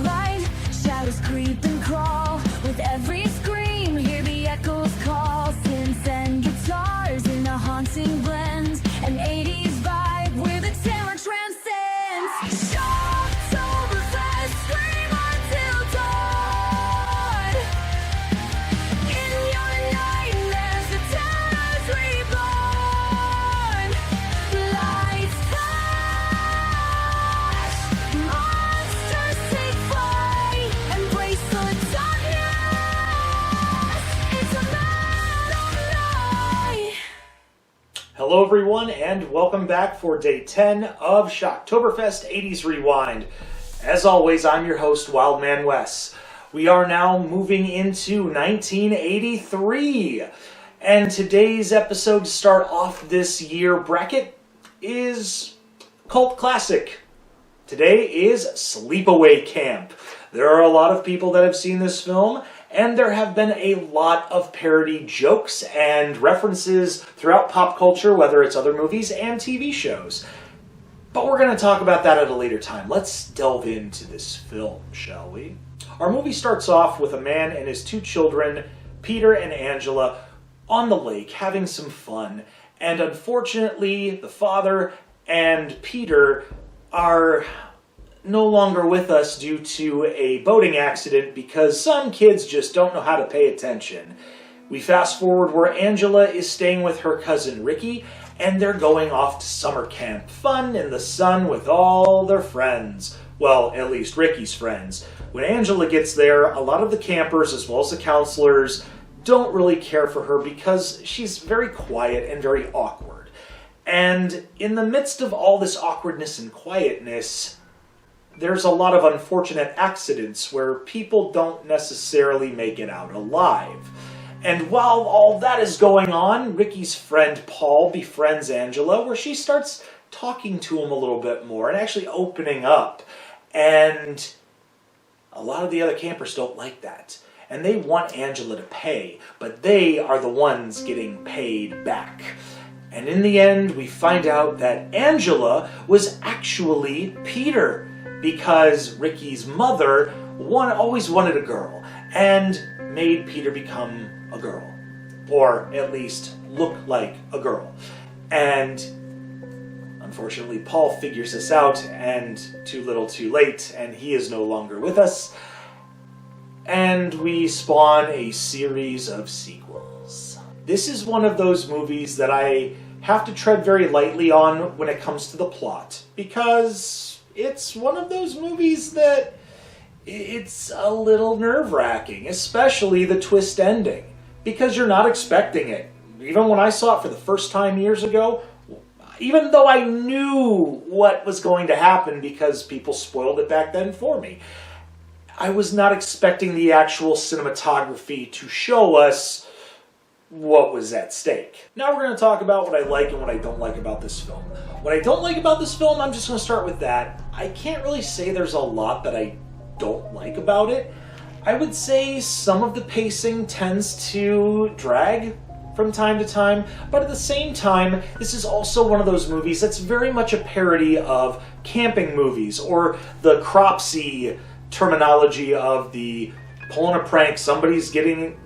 light. Shadows creep and crawl with every scream. Hear the echoes call. Synths and guitars in a haunting blend. An 80s vibe where the terror transcends. Shocktoberfest, scream until dawn. In your nightmares, the terror's reborn. Lights flash, monsters take flight. Embrace the darkness, it's a metal night. Hello everyone, and welcome back for day 10 of Shocktoberfest 80s Rewind. As always, I'm your host, Wildman Wes. We are now moving into 1983, and today's episode to start off this year bracket is cult classic. Today is Sleepaway Camp. There are a lot of people that have seen this film, and there have been a lot of parody jokes and references throughout pop culture, whether it's other movies and TV shows. But we're going to talk about that at a later time. Let's delve into this film, shall we? Our movie starts off with a man and his two children, Peter and Angela, on the lake having some fun. And unfortunately, the father and Peter are no longer with us due to a boating accident because some kids just don't know how to pay attention. We fast forward where Angela is staying with her cousin Ricky, and they're going off to summer camp. Fun in the sun with all their friends. Well, at least Ricky's friends. When Angela gets there, a lot of the campers, as well as the counselors, don't really care for her because she's very quiet and very awkward. And in the midst of all this awkwardness and quietness, there's a lot of unfortunate accidents where people don't necessarily make it out alive. And while all that is going on, Ricky's friend Paul befriends Angela, where she starts talking to him a little bit more and actually opening up. And a lot of the other campers don't like that. And they want Angela to pay, but they are the ones getting paid back. And in the end, we find out that Angela was actually Peter, because Ricky's mother always wanted a girl and made Peter become a girl, or at least look like a girl. And unfortunately, Paul figures this out, and too little too late, and he is no longer with us. And we spawn a series of sequels. This is one of those movies that I have to tread very lightly on when it comes to the plot, because it's one of those movies that it's a little nerve-wracking, especially the twist ending, because you're not expecting it. Even when I saw it for the first time years ago, even though I knew what was going to happen because people spoiled it back then for me, I was not expecting the actual cinematography to show us what was at stake. Now we're going to talk about what I like and what I don't like about this film. What I don't like about this film, I'm just going to start with that. I can't really say there's a lot that I don't like about it. I would say some of the pacing tends to drag from time to time, but at the same time, this is also one of those movies that's very much a parody of camping movies, or the Cropsy terminology of the pulling a prank, somebody's getting,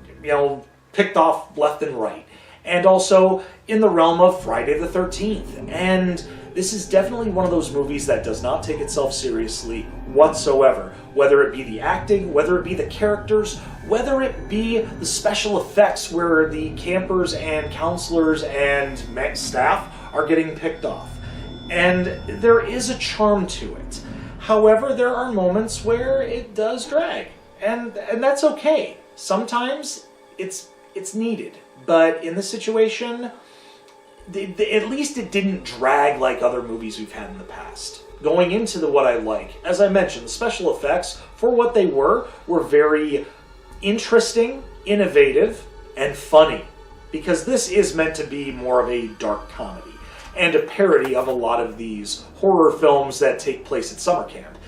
picked off left and right. And also in the realm of Friday the 13th. And this is definitely one of those movies that does not take itself seriously whatsoever. Whether it be the acting, whether it be the characters, whether it be the special effects where the campers and counselors and staff are getting picked off. And there is a charm to it. However, there are moments where it does drag. And that's okay. Sometimes it's needed. But in this situation, at least it didn't drag like other movies we've had in the past. Going into what I like, as I mentioned, the special effects, for what they were very interesting, innovative, and funny. Because this is meant to be more of a dark comedy, and a parody of a lot of these horror films that take place at summer camp.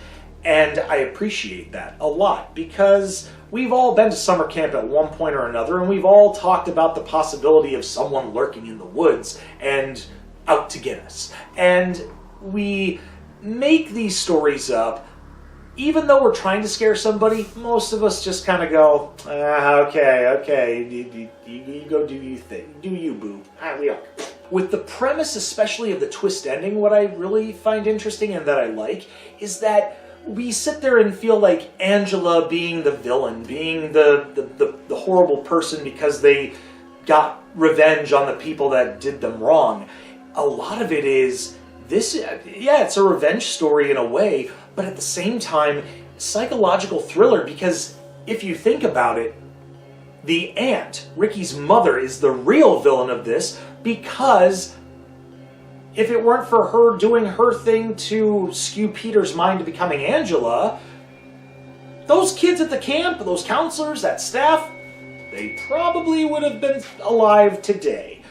And I appreciate that a lot, because we've all been to summer camp at one point or another, and we've all talked about the possibility of someone lurking in the woods and out to get us. And we make these stories up even though we're trying to scare somebody, most of us just kind of go, okay, you go do you thing. Do you, boo. We are. With the premise, especially of the twist ending, what I really find interesting and that I like is that we sit there and feel like Angela being the villain, being the horrible person because they got revenge on the people that did them wrong. A lot of it is this, yeah, it's a revenge story in a way, but at the same time, psychological thriller, because if you think about it, the aunt, Ricky's mother, is the real villain of this, because if it weren't for her doing her thing to skew Peter's mind to becoming Angela, those kids at the camp, those counselors, that staff, they probably would have been alive today.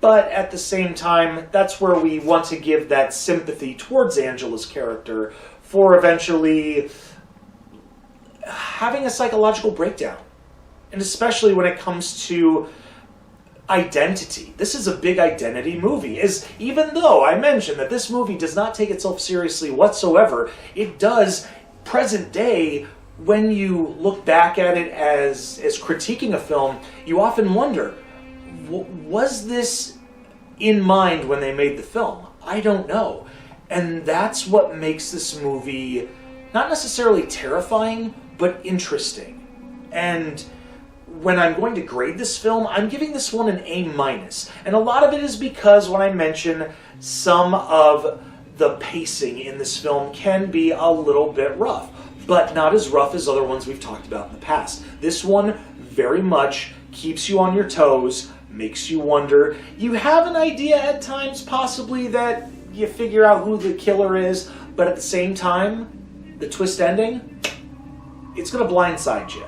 But at the same time, that's where we want to give that sympathy towards Angela's character for eventually having a psychological breakdown. And especially when it comes to identity. This is a big identity movie. Even though I mentioned that this movie does not take itself seriously whatsoever, it does, present day, when you look back at it as critiquing a film, you often wonder, was this in mind when they made the film? I don't know. And that's what makes this movie not necessarily terrifying, but interesting. And when I'm going to grade this film, I'm giving this one an A-. And a lot of it is because when I mention some of the pacing in this film can be a little bit rough, but not as rough as other ones we've talked about in the past. This one very much keeps you on your toes, makes you wonder. You have an idea at times, possibly, that you figure out who the killer is, but at the same time, the twist ending, it's going to blindside you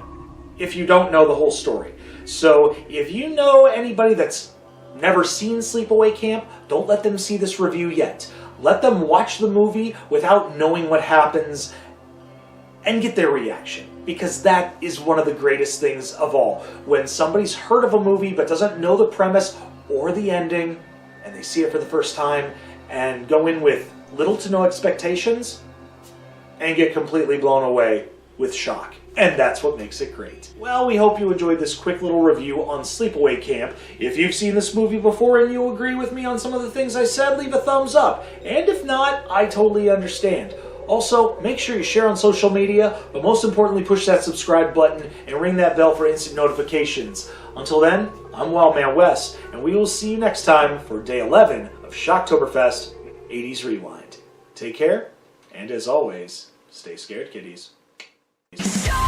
if you don't know the whole story. So if you know anybody that's never seen Sleepaway Camp, don't let them see this review yet. Let them watch the movie without knowing what happens and get their reaction, because that is one of the greatest things of all. When somebody's heard of a movie but doesn't know the premise or the ending, and they see it for the first time and go in with little to no expectations and get completely blown away with shock. And that's what makes it great. Well, we hope you enjoyed this quick little review on Sleepaway Camp. If you've seen this movie before and you agree with me on some of the things I said, leave a thumbs up. And if not, I totally understand. Also, make sure you share on social media, but most importantly, push that subscribe button and ring that bell for instant notifications. Until then, I'm Wildman Wes, and we will see you next time for Day 11 of Shocktoberfest 80s Rewind. Take care, and as always, stay scared, kiddies. Show